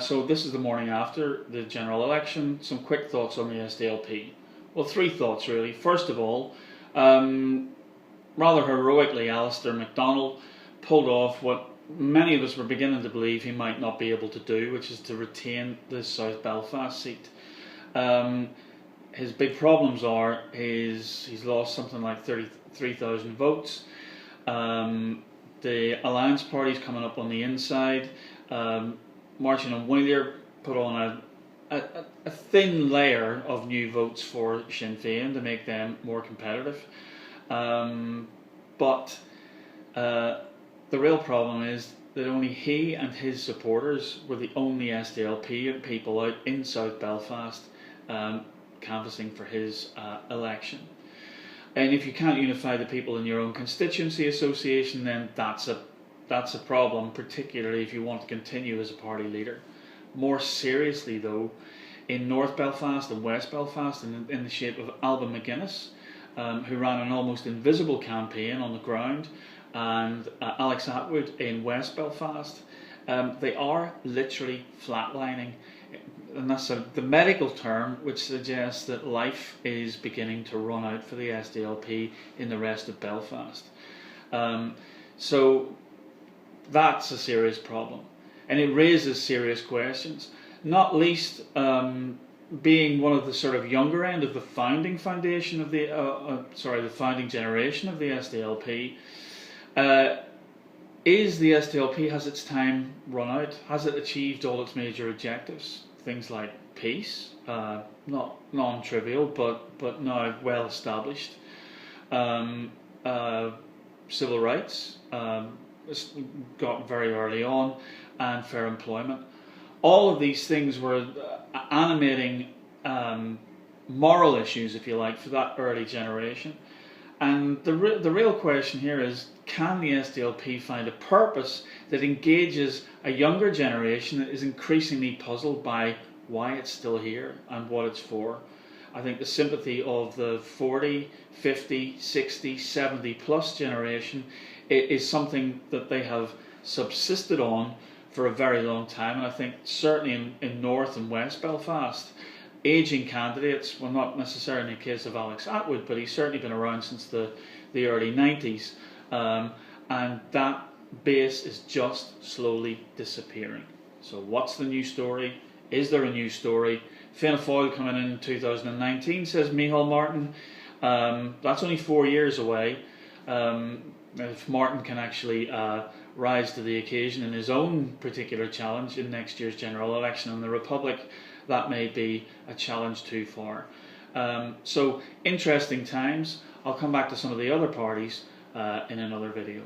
So this is the morning after the general election. Some quick thoughts on the SDLP. Well, three thoughts really. First of all, rather heroically, Alistair MacDonald pulled off what many of us were beginning to believe he might not be able to do, which is to retain the South Belfast seat. His big problems are he's lost something like 33,000 votes. The Alliance party's coming up on the inside. Martin and Willier put on a thin layer of new votes for Sinn Féin to make them more competitive. But the real problem is that only he and his supporters were the only SDLP people out in South Belfast canvassing for his election. And if you can't unify the people in your own constituency association, then that's a problem, particularly if you want to continue as a party leader. More seriously though, in North Belfast and West Belfast, in the shape of Alba McGuinness, who ran an almost invisible campaign on the ground, and Alex Atwood in West Belfast, they are literally flatlining. And that's the medical term which suggests that life is beginning to run out for the SDLP in the rest of Belfast. So that's a serious problem, and it raises serious questions, not least being one of the sort of younger end of the founding foundation of the the founding generation of the SDLP. Is the SDLP, has its time run out? Has it achieved all its major objectives? Things like peace, not non-trivial, but now well established. Civil rights, got very early on, and fair employment. All of these things were animating moral issues, if you like, for that early generation. And the real question here is, can the SDLP find a purpose that engages a younger generation that is increasingly puzzled by why it's still here and what it's for? I think the sympathy of the 40, 50, 60, 70 plus generation is something that they have subsisted on for a very long time. And I think certainly in North and West Belfast, aging candidates, well, not necessarily in the case of Alex Atwood, but he's certainly been around since the early 90s. And that base is just slowly disappearing. So what's the new story? Is there a new story? Fianna Fáil coming in 2019, says Micheál Martin. That's only 4 years away. If Martin can actually rise to the occasion in his own particular challenge in next year's general election in the Republic, that may be a challenge too far. So interesting times. I'll come back to some of the other parties in another video.